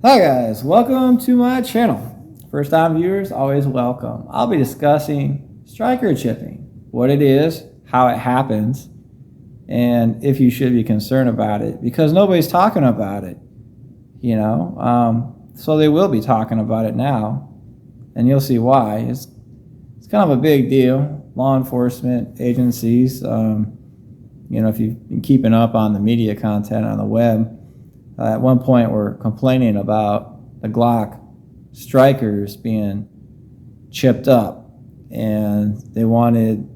Hi guys, welcome to my channel. First time viewers, always welcome. I'll be discussing striker chipping, what it is, how it happens, and if you should be concerned about it, because nobody's talking about it, so they will be talking about it now, and you'll see why. It's kind of a big deal. Law enforcement agencies, if you've been keeping up on the media content on the web, at one point we're complaining about the Glock strikers being chipped up, and they wanted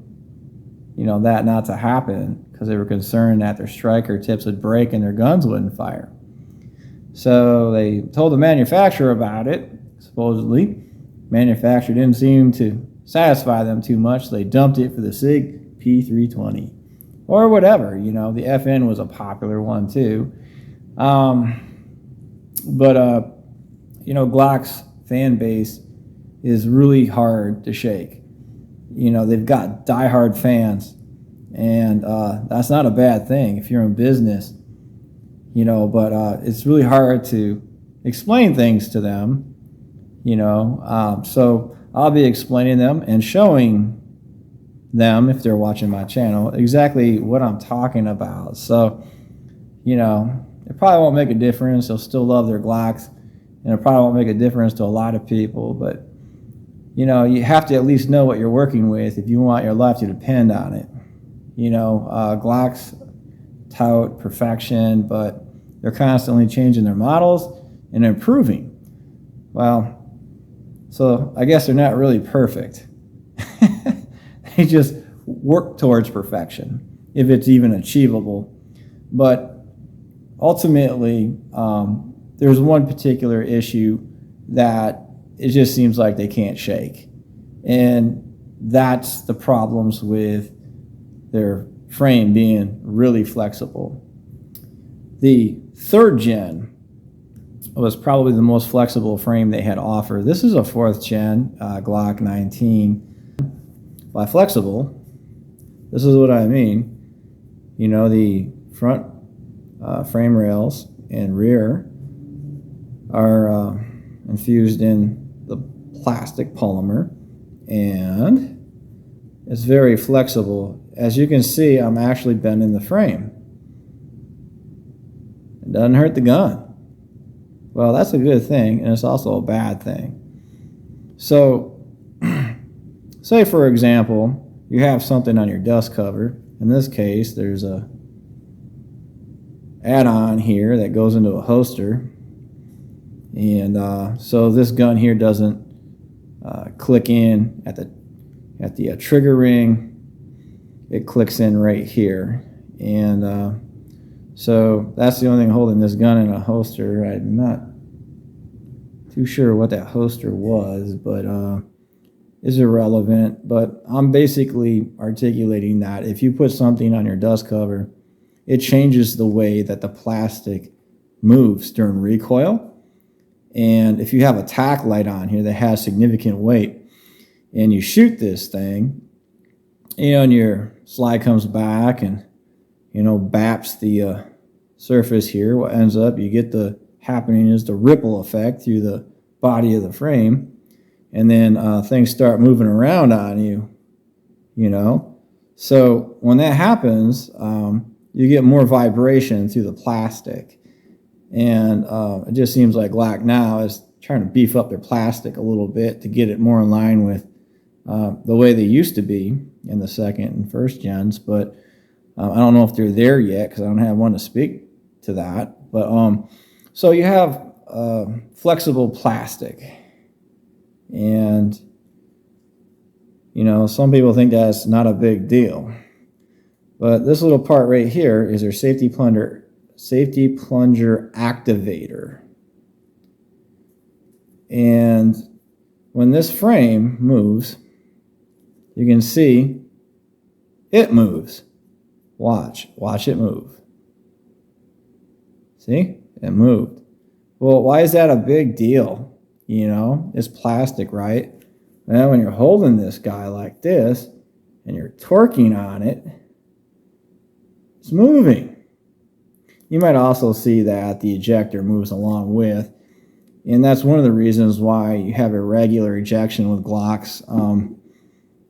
that not to happen because they were concerned that their striker tips would break and their guns wouldn't fire. So they told the manufacturer about it. Supposedly manufacturer didn't seem to satisfy them too much, so they dumped it for the SIG P320 or whatever. The FN was a popular one too. Glock's fan base is really hard to shake. They've got diehard fans, and that's not a bad thing if you're in business, but it's really hard to explain things to them, so I'll be explaining them and showing them, if they're watching my channel, exactly what I'm talking about. So, it probably won't make a difference. They'll still love their Glocks, and it probably won't make a difference to a lot of people. But, you have to at least know what you're working with if you want your life to depend on it. Glocks tout perfection, but they're constantly changing their models and improving. Well, so I guess they're not really perfect. They just work towards perfection, if it's even achievable. But ultimately, there's one particular issue that it just seems like they can't shake. And that's the problems with their frame being really flexible. The third gen was probably the most flexible frame they had offered. This is a fourth gen Glock 19. By flexible, this is what I mean. The front frame rails and rear are infused in the plastic polymer, and it's very flexible. As you can see, I'm actually bending the frame. It doesn't hurt the gun. Well, that's a good thing, and it's also a bad thing. So, say for example, you have something on your dust cover. In this case, there's a add-on here that goes into a holster, and so this gun here doesn't click in at the trigger ring. It clicks in right here, and so that's the only thing holding this gun in a holster. I'm not too sure what that holster was, but is irrelevant. But I'm basically articulating that if you put something on your dust cover, it changes the way that the plastic moves during recoil. And if you have a tack light on here that has significant weight, and you shoot this thing, and your slide comes back and baps the surface here, what ends up happening is the ripple effect through the body of the frame, and then things start moving around on you. So when that happens, you get more vibration through the plastic, and it just seems like Glock now is trying to beef up their plastic a little bit to get it more in line with the way they used to be in the second and first gens. But I don't know if they're there yet because I don't have one to speak to that. But so you have flexible plastic, and some people think that's not a big deal. But this little part right here is their safety plunger activator. And when this frame moves, you can see it moves. Watch it move. See? It moved. Well, why is that a big deal? It's plastic, right? Now, when you're holding this guy like this and you're torquing on it, it's moving. You might also see that the ejector moves along with, And that's one of the reasons why you have irregular ejection with Glocks.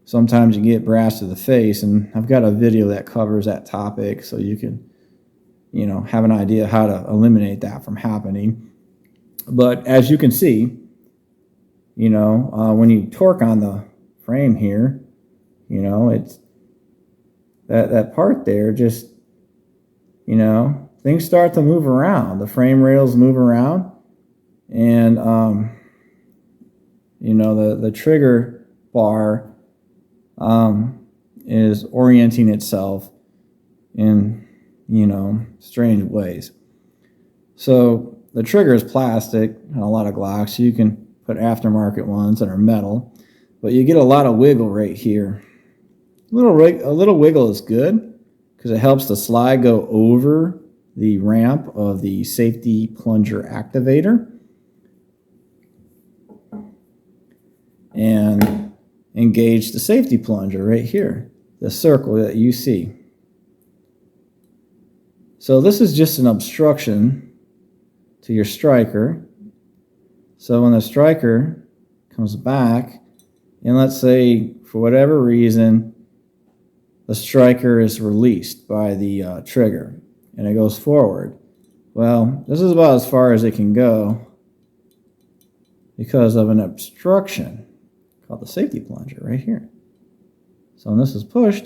Sometimes you get brass to the face, and I've got a video that covers that topic, so you can, have an idea how to eliminate that from happening. But as you can see, when you torque on the frame here, it's that part there just, things start to move around. The frame rails move around, and the trigger bar is orienting itself in strange ways. So the trigger is plastic on a lot of Glocks. You can put aftermarket ones that are metal, but you get a lot of wiggle right here. A little wiggle is good because it helps the slide go over the ramp of the safety plunger activator and engage the safety plunger right here, the circle that you see. So this is just an obstruction to your striker. So when the striker comes back, and let's say for whatever reason the striker is released by the trigger and it goes forward, well, this is about as far as it can go because of an obstruction called the safety plunger right here. So when this is pushed,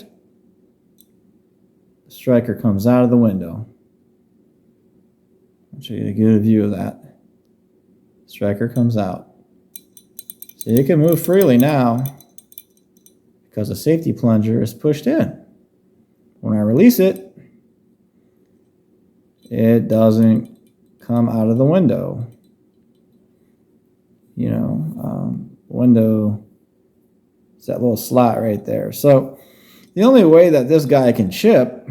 the striker comes out of the window. I'll show you a good view of that. Striker comes out. So you can move freely now because the safety plunger is pushed in. When I release it, it doesn't come out of the window. Window, it's that little slot right there. So the only way that this guy can chip,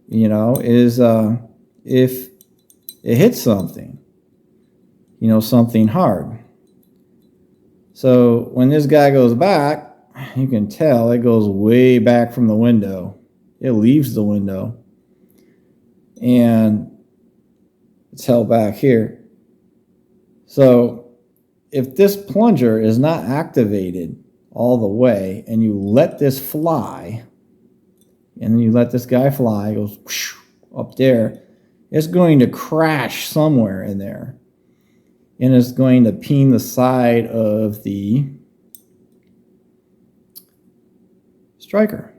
is if it hits something, something hard. So when this guy goes back, you can tell it goes way back from the window. It leaves the window and it's held back here. So if this plunger is not activated all the way and you let this fly, and then you let this guy fly, it goes whoosh, up there, it's going to crash somewhere in there. And it's going to ping the side of the striker.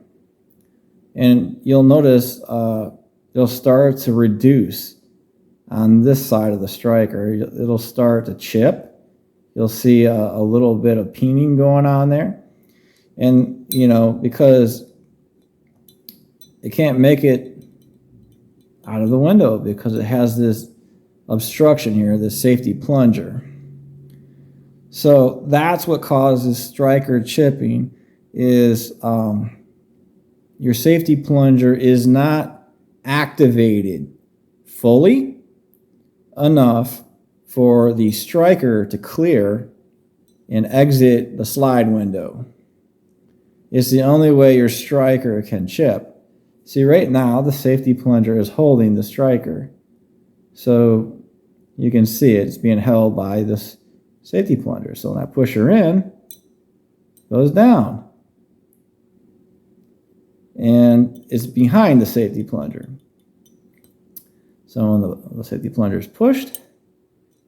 And you'll notice it'll start to reduce on this side of the striker. It'll start to chip. You'll see a little bit of peening going on there. And, because it can't make it out of the window because it has this obstruction here, this safety plunger. So that's what causes striker chipping is your safety plunger is not activated fully enough for the striker to clear and exit the slide window. It's the only way your striker can chip. See, right now the safety plunger is holding the striker. So you can see it's being held by this safety plunger. So when I push her in, it goes down. And it's behind the safety plunger. So when the safety plunger is pushed,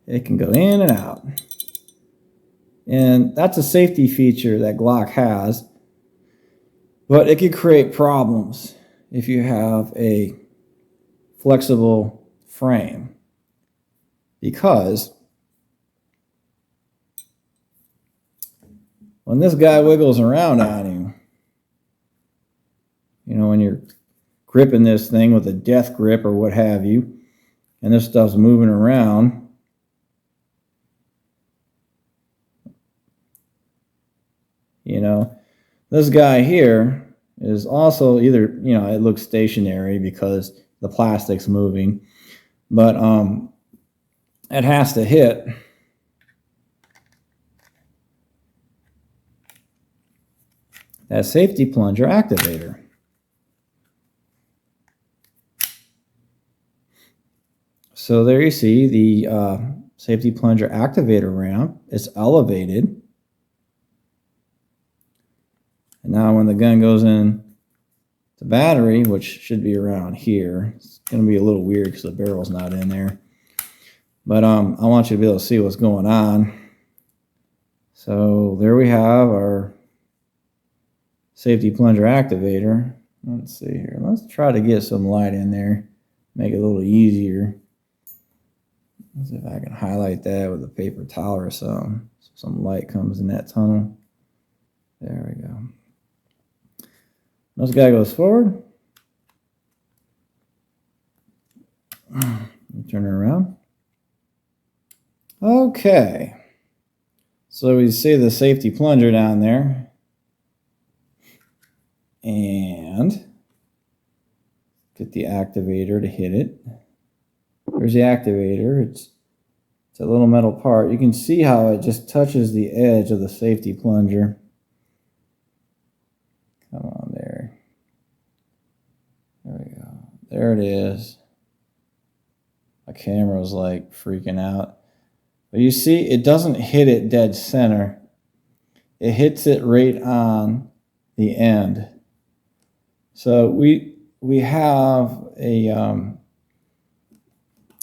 it can go in and out. And that's a safety feature that Glock has, but it could create problems if you have a flexible frame, because when this guy wiggles around on you, when you're gripping this thing with a death grip or what have you, and this stuff's moving around, this guy here is also either, it looks stationary because the plastic's moving, but it has to hit that safety plunger activator. So there you see the safety plunger activator ramp is elevated. And now when the gun goes in the battery, which should be around here, it's going to be a little weird because the barrel's not in there. But I want you to be able to see what's going on. So there we have our safety plunger activator. Let's see here. Let's try to get some light in there. Make it a little easier. Let's see if I can highlight that with a paper towel or something. So some light comes in that tunnel. There we go. This guy goes forward. Turn it around. Okay. So we see the safety plunger down there. And get the activator to hit it. There's the activator. It's a little metal part. You can see how it just touches the edge of the safety plunger. Come on there. There we go. There it is. My camera's like freaking out. But you see, it doesn't hit it dead center. It hits it right on the end. So we have a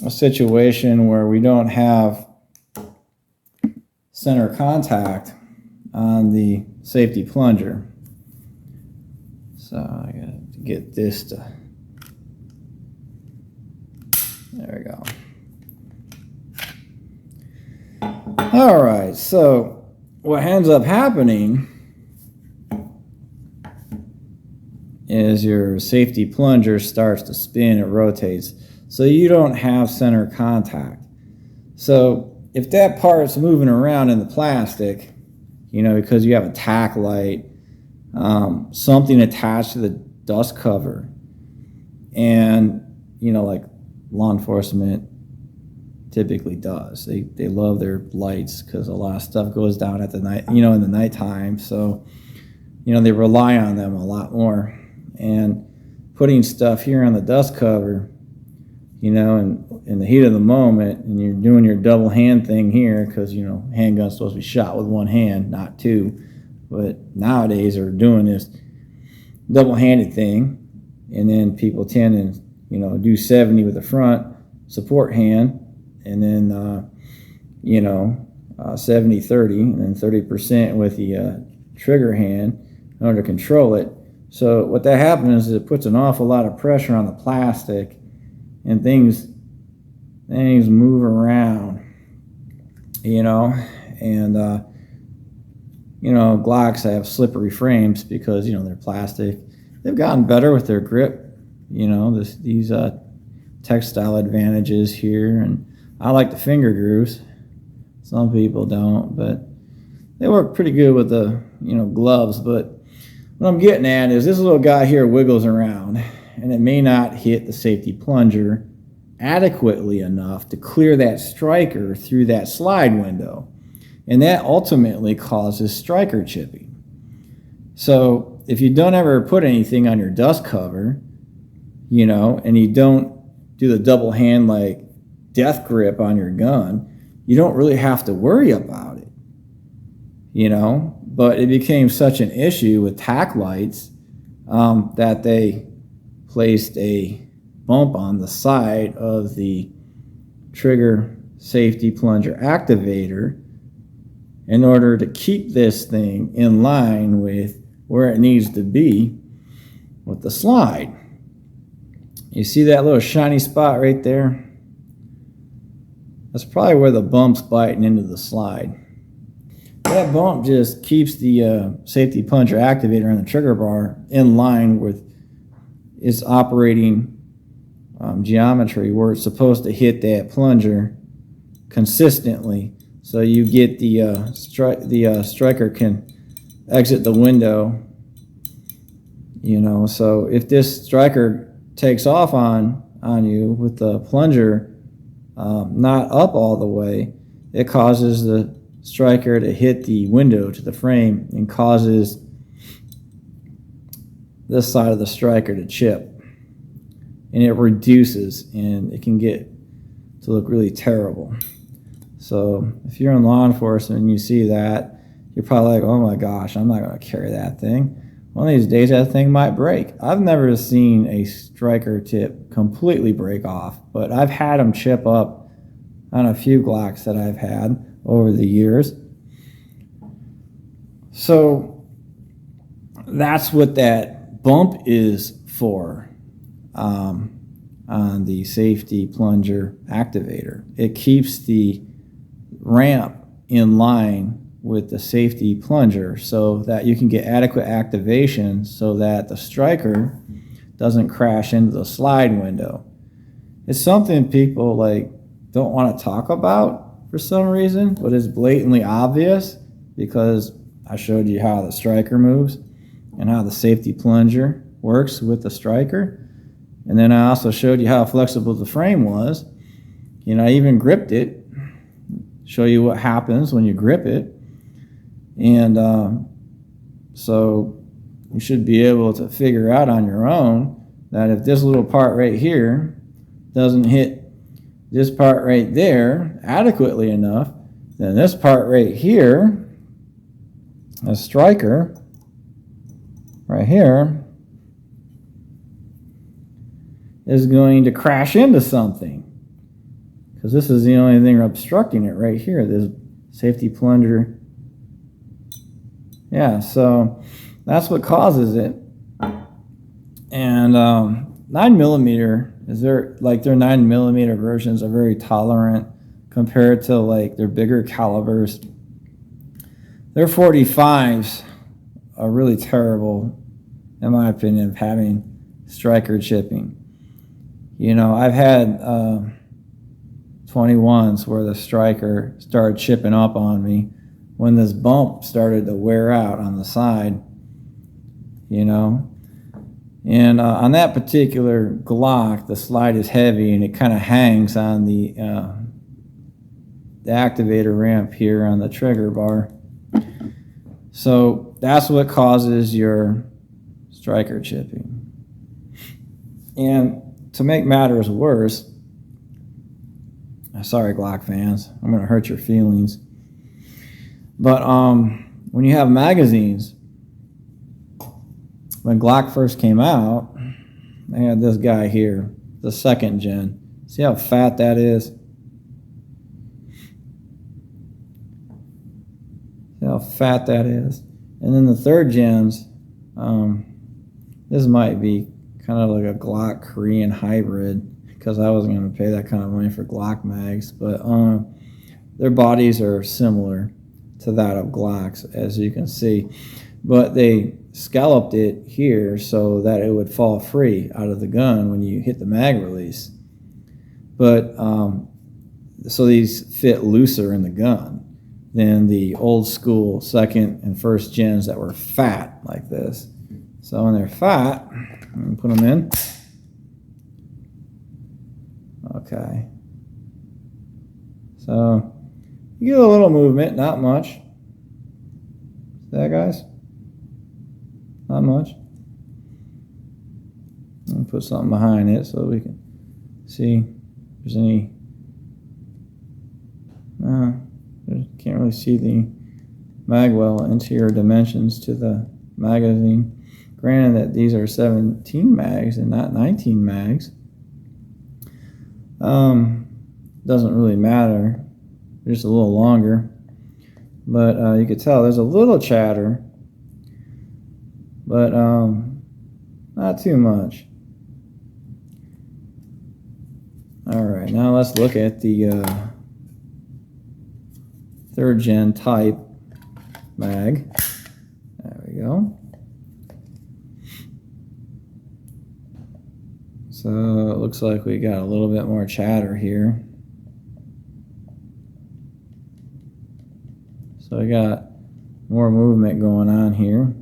situation where we don't have center contact on the safety plunger. So I got to get this to, there we go. All right, so what ends up happening is your safety plunger starts to spin, it rotates, so you don't have center contact. So if that part's moving around in the plastic, you know, because you have a tack light, something attached to the dust cover, and, you know, like law enforcement typically does. They love their lights because a lot of stuff goes down at the night, you know, in the nighttime. So, you know, they rely on them a lot more. And putting stuff here on the dust cover, you know, and in the heat of the moment, and you're doing your double hand thing here because, you know, handgun's supposed to be shot with one hand, not two. But nowadays they're doing this double-handed thing, and then people tend to, you know, do 70 with the front support hand, and then, you know, 70-30, and then 30% with the trigger hand in order to control it. So what that happens is it puts an awful lot of pressure on the plastic, and things move around, you know, and you know, Glocks have slippery frames because, you know, they're plastic. They've gotten better with their grip, you know, these textile advantages here, and I like the finger grooves. Some people don't, but they work pretty good with the, you know, gloves. But what I'm getting at is this little guy here wiggles around, and it may not hit the safety plunger adequately enough to clear that striker through that slide window. And that ultimately causes striker chipping. So if you don't ever put anything on your dust cover, you know, and you don't do the double hand like death grip on your gun, you don't really have to worry about it, you know. But it became such an issue with tack lights that they placed a bump on the side of the trigger safety plunger activator in order to keep this thing in line with where it needs to be with the slide. You see that little shiny spot right there? That's probably where the bump's biting into the slide. That bump just keeps the safety plunger activator on the trigger bar in line with its operating geometry, where it's supposed to hit that plunger consistently, so you get the striker can exit the window. You know, so if this striker takes off on you with the plunger not up all the way, it causes the striker to hit the window to the frame and causes this side of the striker to chip, and it reduces, and it can get to look really terrible. So if you're in law enforcement and you see that, you're probably like, oh my gosh, I'm not going to carry that thing. One of these days that thing might break. I've never seen a striker tip completely break off, but I've had them chip up on a few Glocks that I've had over the years. So that's what that bump is for on the safety plunger activator. It keeps the ramp in line with the safety plunger so that you can get adequate activation so that the striker doesn't crash into the slide window. It's something people don't want to talk about for some reason, but it's blatantly obvious because I showed you how the striker moves and how the safety plunger works with the striker. And then I also showed you how flexible the frame was. I even gripped it, show you what happens when you grip it. And so you should be able to figure out on your own that if this little part right here doesn't hit this part right there adequately enough, then this part right here, a striker right here, is going to crash into something, because this is the only thing obstructing it right here, this safety plunger. Yeah, so that's what causes it. And 9mm their 9mm versions are very tolerant compared to their bigger calibers. Their 45s are really terrible, in my opinion, of having striker chipping. I've had 21s where the striker started chipping up on me when this bump started to wear out on the side, And on that particular Glock, the slide is heavy and it kind of hangs on the activator ramp here on the trigger bar. So that's what causes your striker chipping. And to make matters worse, sorry Glock fans, I'm going to hurt your feelings. But when you have magazines, when Glock first came out, they had this guy here, the second gen. See how fat that is? See how fat that is? And then the third gens, this might be kind of like a Glock Korean hybrid, because I wasn't going to pay that kind of money for Glock mags, but their bodies are similar to that of Glocks, as you can see, but they scalloped it here so that it would fall free out of the gun when you hit the mag release. But so these fit looser in the gun than the old school second and first gens that were fat like this. So when they're fat, I'm going to put them in. Okay. So you get a little movement, not much. See that, guys? Not much. I'll put something behind it so we can see if there's any. Can't really see the magwell interior dimensions to the magazine. Granted that these are 17 mags and not 19 mags. Doesn't really matter. They're just a little longer. But you could tell there's a little chatter, but not too much. All right, now let's look at the third gen type mag. There we go. So it looks like we got a little bit more chatter here. So we got more movement going on here.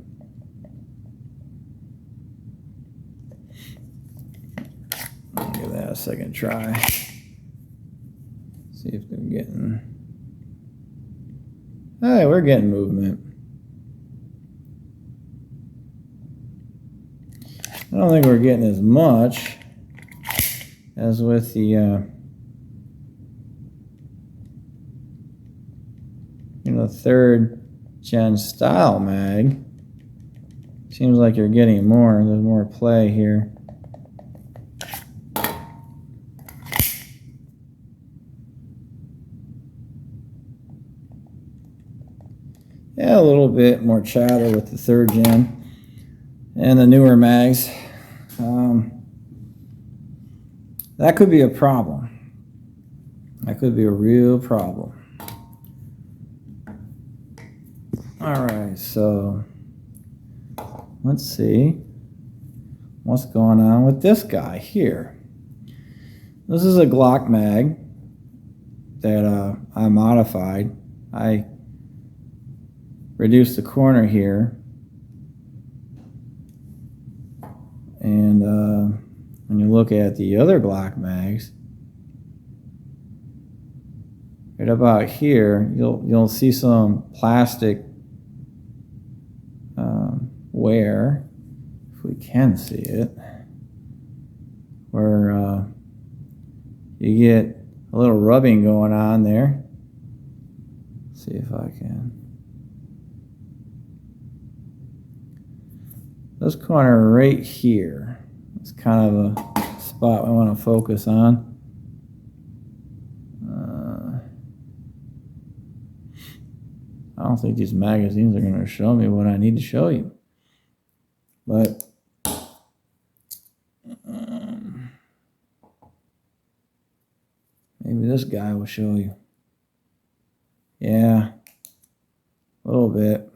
I'll give that a second try. See if they're getting. Hey, we're getting movement. I don't think we're getting as much as with the the 3rd gen style mag. Seems like you're getting more. There's more play here. Yeah, a little bit more chatter with the 3rd gen and the newer mags. That could be a problem. That could be a real problem. All right, so let's see what's going on with this guy here. This is a Glock mag that I modified. I reduced the corner here, and when you look at the other Glock mags, right about here, you'll see some plastic wear, if we can see it, where you get a little rubbing going on there. Let's see if I can. This corner right here, it's kind of a spot I want to focus on. I don't think these magazines are going to show me what I need to show you. But maybe this guy will show you. Yeah, a little bit.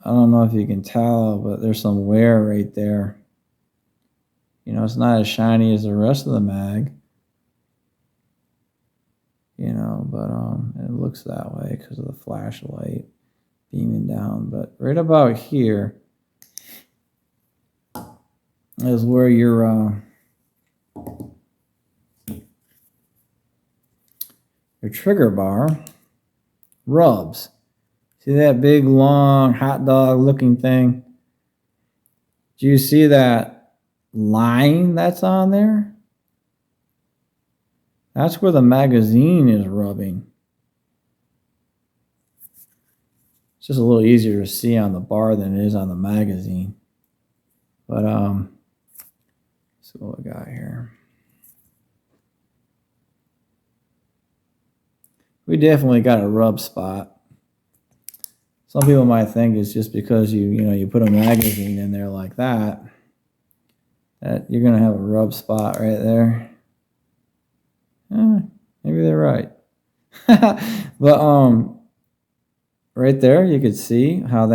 I don't know if you can tell, but there's some wear right there. You know, it's not as shiny as the rest of the mag. You know, but it looks that way because of the flashlight beaming down. But right about here is where your trigger bar rubs. See that big, long, hot dog looking thing? Do you see that line that's on there? That's where the magazine is rubbing. It's just a little easier to see on the bar than it is on the magazine. But let's see what we got here. We definitely got a rub spot. Some people might think it's just because you put a magazine in there like that you're gonna have a rub spot right there. Maybe they're right. But right there you could see how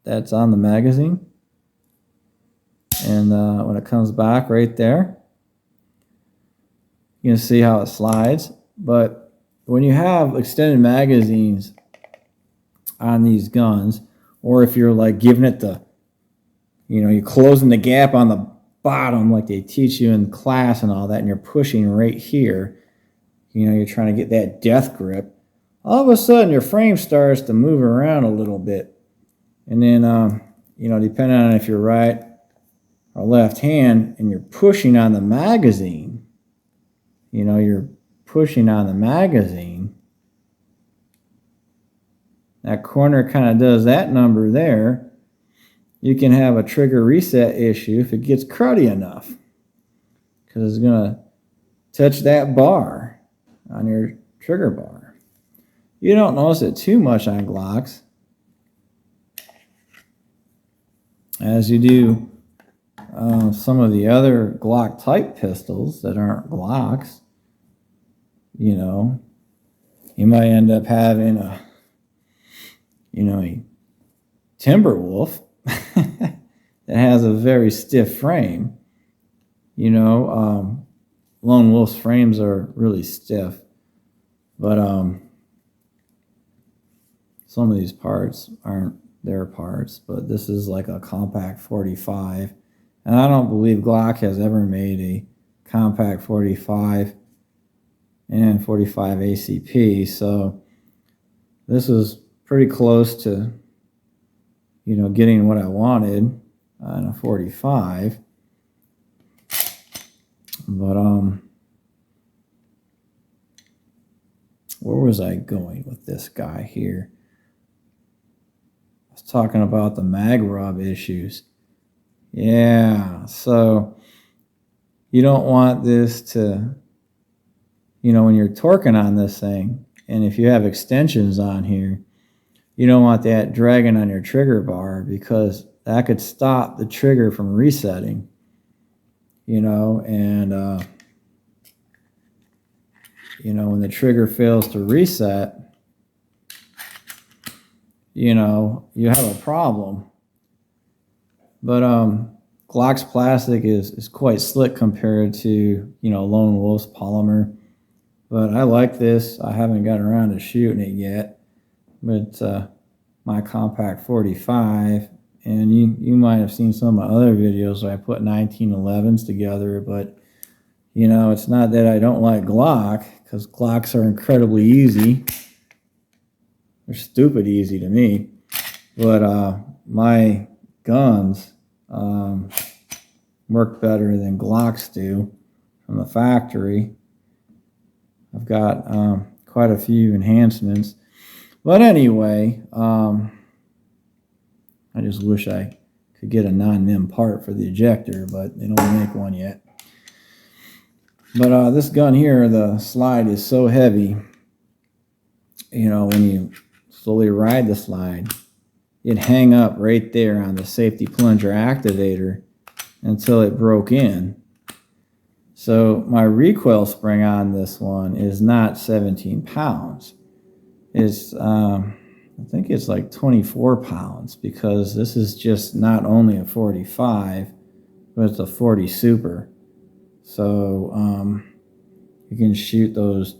that's on the magazine. And when it comes back right there, you can see how it slides. But when you have extended magazines on these guns, or if you're like giving it you're closing the gap on the bottom like they teach you in class and all that, and you're pushing right here, you're trying to get that death grip, all of a sudden your frame starts to move around a little bit. And then, depending on if you're right or left hand and you're pushing on the magazine, you're pushing on the magazine, that corner kind of does that number there. You can have a trigger reset issue if it gets cruddy enough, because it's going to touch that bar on your trigger bar. You don't notice it too much on Glocks, as you do some of the other Glock type pistols that aren't Glocks. You might end up having a Timberwolf that has a very stiff frame. Lone Wolf's frames are really stiff, but some of these parts aren't their parts. But this is like a compact 45, and I don't believe Glock has ever made a compact 45 and 45 ACP, so this is pretty close to getting what I wanted on a 45. But where was I going with this guy here? I was talking about the mag rub issues. Yeah, so you don't want this to, when you're torquing on this thing, and if you have extensions on here, you don't want that dragging on your trigger bar, because that could stop the trigger from resetting, and when the trigger fails to reset, you have a problem. But Glock's plastic is quite slick compared to, Lone Wolf's polymer. But I like this. I haven't gotten around to shooting it yet. But my compact 45, and you might have seen some of my other videos where I put 1911s together, but it's not that I don't like Glock, because Glocks are incredibly easy. They're stupid easy to me. But my guns work better than Glocks do from the factory. I've got quite a few enhancements. But anyway, I just wish I could get a non-nim part for the ejector, but they don't make one yet. But this gun here, the slide is so heavy, when you slowly ride the slide, it'd hang up right there on the safety plunger activator until it broke in. So my recoil spring on this one is not 17 pounds. It's, I think it's like 24 pounds, because this is just not only a 45, but it's a 40 Super. So you can shoot those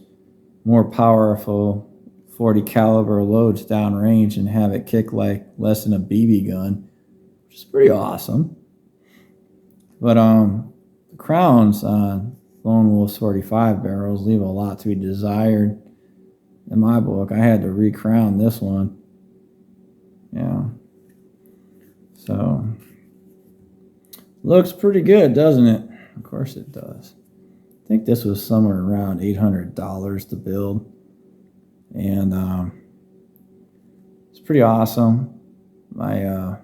more powerful 40 caliber loads downrange and have it kick like less than a BB gun, which is pretty awesome. But the crowns on Lone Wolf's 45 barrels leave a lot to be desired in my book. I had to recrown this one. Yeah. So looks pretty good, doesn't it? Of course it does. I think this was somewhere around $800 to build. And it's pretty awesome. My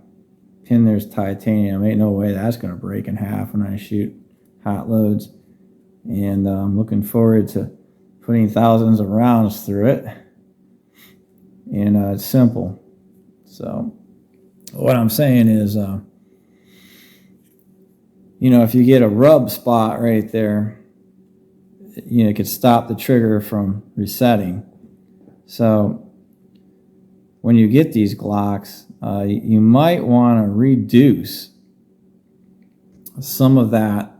pin there's titanium. Ain't no way that's going to break in half when I shoot hot loads. And I'm looking forward to putting thousands of rounds through it. And it's simple. So what I'm saying is, if you get a rub spot right there, it could stop the trigger from resetting. So when you get these Glocks, you might want to reduce some of that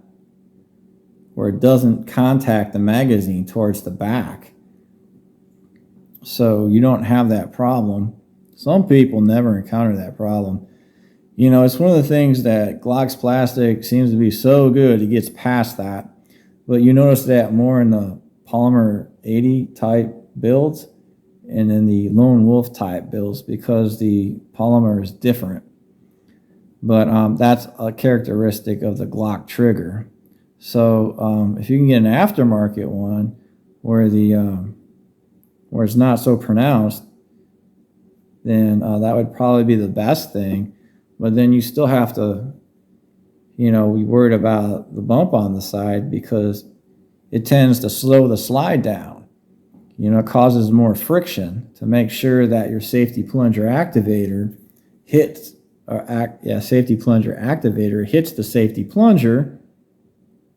where it doesn't contact the magazine towards the back, so you don't have that problem. Some people never encounter that problem. It's one of the things that Glock's plastic seems to be so good, it gets past that. But you notice that more in the polymer 80 type builds and in the Lone Wolf type builds, because the polymer is different. But that's a characteristic of the Glock trigger. So if you can get an aftermarket one where where it's not so pronounced, then that would probably be the best thing. But then you still have to, be worried about the bump on the side, because it tends to slow the slide down. It causes more friction to make sure that your safety plunger activator hits the safety plunger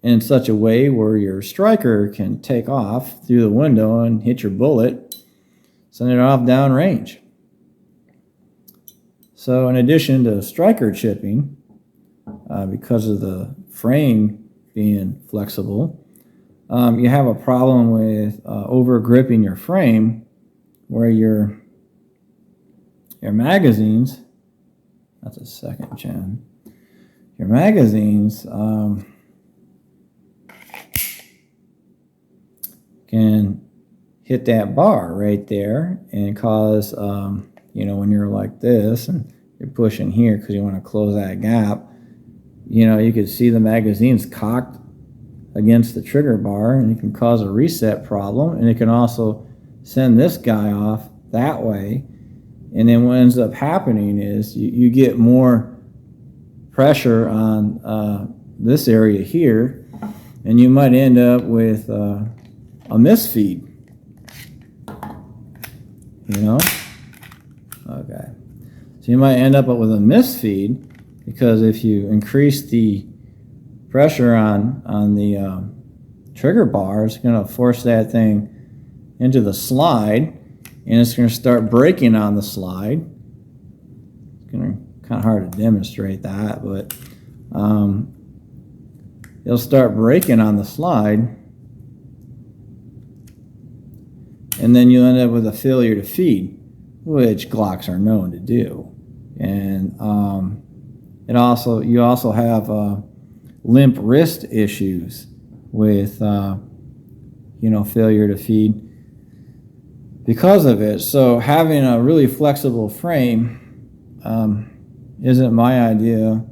in such a way where your striker can take off through the window and hit your bullet, send it off downrange. So in addition to striker chipping, because of the frame being flexible, you have a problem with over gripping your frame, where your magazines, that's a second gen, your magazines can hit that bar right there and cause, when you're like this and you're pushing here because you want to close that gap, you could see the magazines cocked against the trigger bar, and it can cause a reset problem, and it can also send this guy off that way. And then what ends up happening is you get more pressure on this area here, and you might end up with a misfeed. You know? Okay. So you might end up with a misfeed because if you increase the pressure on the trigger bar, it's going to force that thing into the slide, and it's going to start braking on the slide. It's going to kind of hard to demonstrate that, but it'll start braking on the slide, and then you end up with a failure to feed, which Glocks are known to do. And you also have limp wrist issues with failure to feed because of it. So having a really flexible frame isn't my idea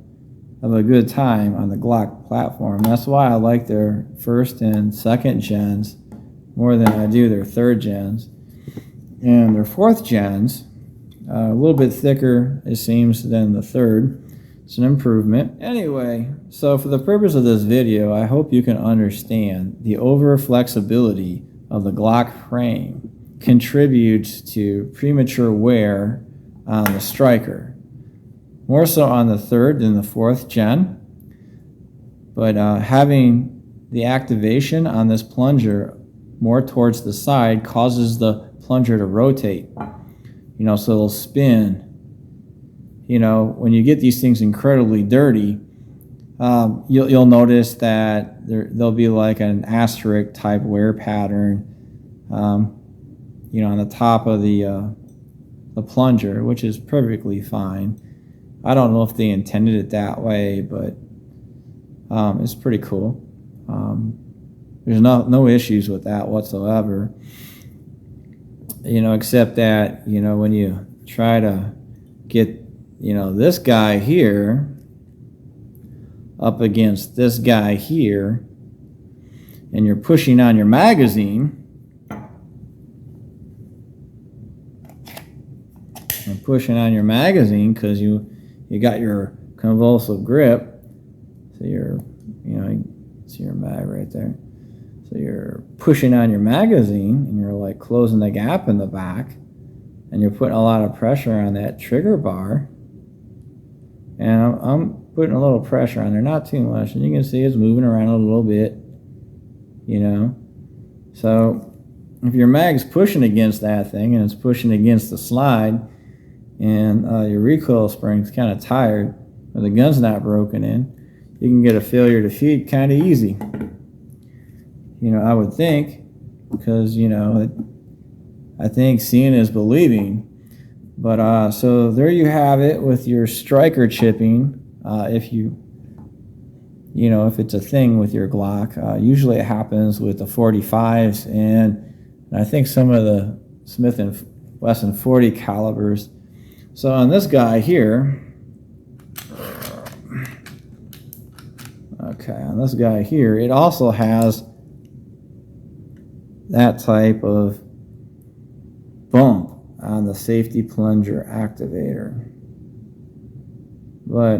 of a good time on the Glock platform. That's why I like their first and second gens more than I do their third gens. And their fourth gens, a little bit thicker, it seems, than the third. It's an improvement. Anyway, so for the purpose of this video, I hope you can understand the over flexibility of the Glock frame contributes to premature wear on the striker. More so on the third than the fourth gen. But having the activation on this plunger more towards the side causes the plunger to rotate, so it'll spin. When you get these things incredibly dirty, you'll notice that there'll be like an asterisk type wear pattern, on the top of the plunger, which is perfectly fine. I don't know if they intended it that way, but it's pretty cool. There's no issues with that whatsoever. Except that, when you try to get, this guy here up against this guy here, and you're pushing on your magazine, because you got your convulsive grip. So you're, see your mag right there. So you're pushing on your magazine, and you're like closing the gap in the back, and you're putting a lot of pressure on that trigger bar. And I'm putting a little pressure on there, not too much, and you can see it's moving around a little bit, So if your mag's pushing against that thing, and it's pushing against the slide, and your recoil spring's kind of tired, or the gun's not broken in, you can get a failure to feed kind of easy. I would think, because, I think seeing is believing. But so there you have it with your striker chipping. If if it's a thing with your Glock, usually it happens with the 45s, and I think some of the Smith & Wesson 40 calibers. So on this guy here, it also has that type of bump on the safety plunger activator. But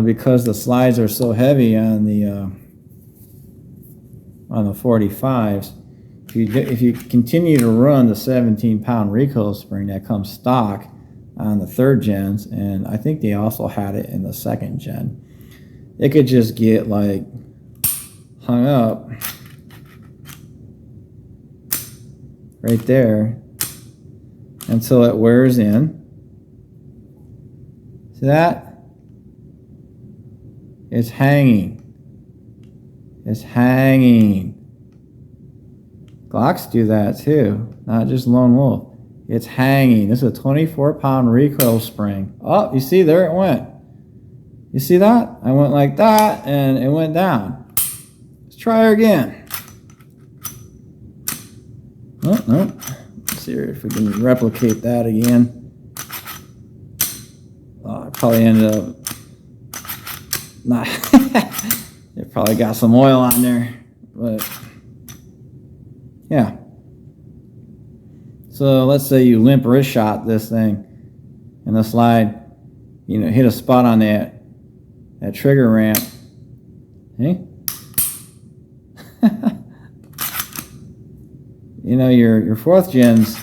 because the slides are so heavy on the 45s, if you continue to run the 17-pound recoil spring that comes stock on the third gens, and I think they also had it in the second gen, it could just get like hung up right there until it wears in. See that? It's hanging. Glocks do that too, not just Lone Wolf. It's hanging. This is a 24-pound recoil spring. Oh, you see, there it went. You see that? I went like that, and it went down. Let's try her again. Oh, no. Let's see if we can replicate that again. Oh, I probably ended up not. It probably got some oil on there, but Yeah. So let's say you limp wrist shot this thing and the slide, hit a spot on that trigger ramp. Hey? Your fourth gens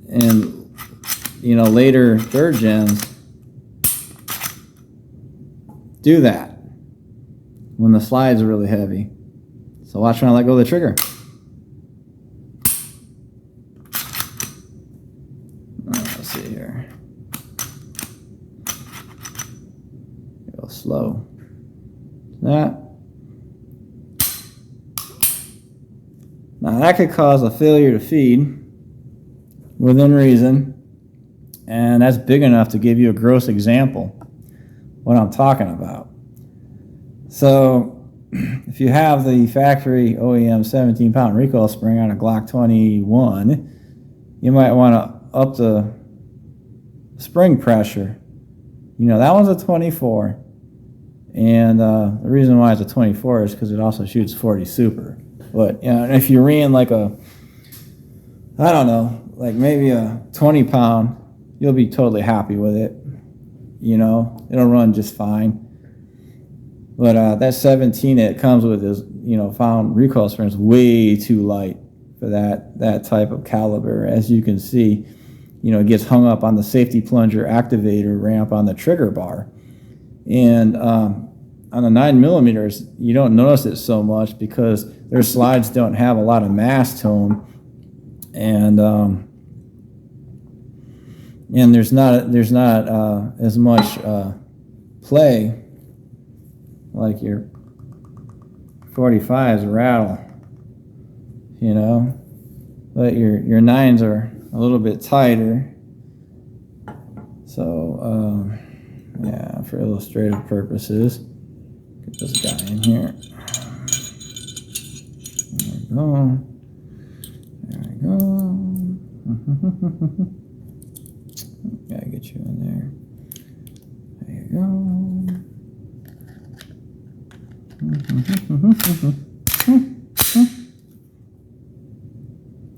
and, later third gens do that when the slide's really heavy. So watch when I let go of the trigger. Let's see here. Go slow. That. Now that could cause a failure to feed within reason, and that's big enough to give you a gross example what I'm talking about. So if you have the factory OEM 17-pound recoil spring on a Glock 21, you might want to up the spring pressure. That one's a 24, and the reason why it's a 24 is because it also shoots 40 super. But if you ran like maybe a 20-pound, you'll be totally happy with it. It'll run just fine. But that 17 it comes with is, found recoil spring is way too light for that type of caliber. As you can see, it gets hung up on the safety plunger activator ramp on the trigger bar. And on the 9mm, you don't notice it so much because their slides don't have a lot of mass to them, and there's not as much play like your 45s rattle, but your 9s are a little bit tighter. So yeah, for illustrative purposes, get this guy in here. There we go. There we go. Gotta get you in there. There you go.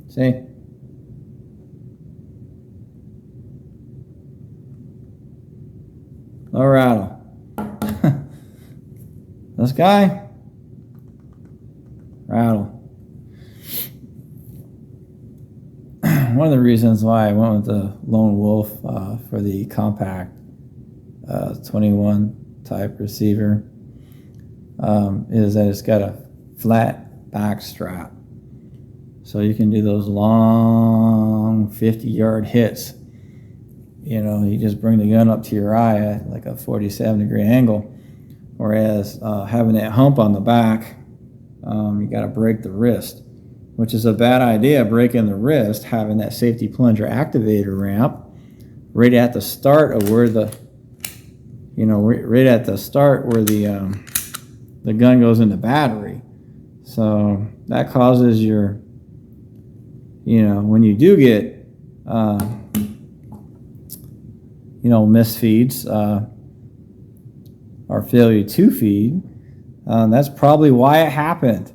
See? No rattle. This guy? Rattle. One of the reasons why I went with the Lone Wolf for the compact 21 type receiver is that it's got a flat back strap. So you can do those long 50-yard hits. You just bring the gun up to your eye at like a 47-degree angle. Whereas having that hump on the back, you got to break the wrist, which is a bad idea, breaking the wrist, having that safety plunger activator ramp right at the start of where the, right at the start where the gun goes into battery. So that causes your, when you do get, misfeeds or failure to feed, that's probably why it happened.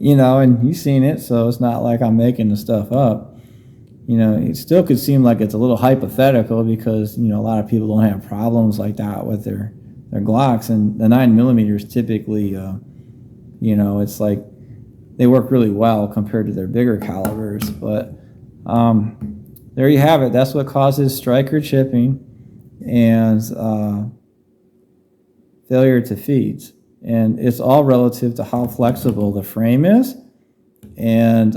And you've seen it, so it's not like I'm making the stuff up. It still could seem like it's a little hypothetical because, a lot of people don't have problems like that with their Glocks. And the 9mm typically, it's like they work really well compared to their bigger calibers. But there you have it. That's what causes striker chipping and failure to feeds. And it's all relative to how flexible the frame is and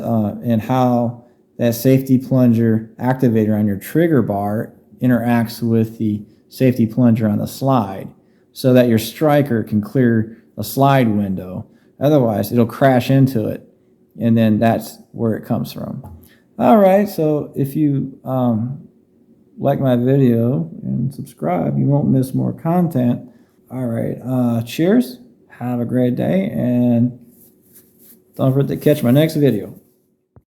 how that safety plunger activator on your trigger bar interacts with the safety plunger on the slide so that your striker can clear a slide window. Otherwise, it'll crash into it, and then that's where it comes from. All right, so if you like my video and subscribe, you won't miss more content. All right, cheers. Have a great day, and don't forget to catch my next video.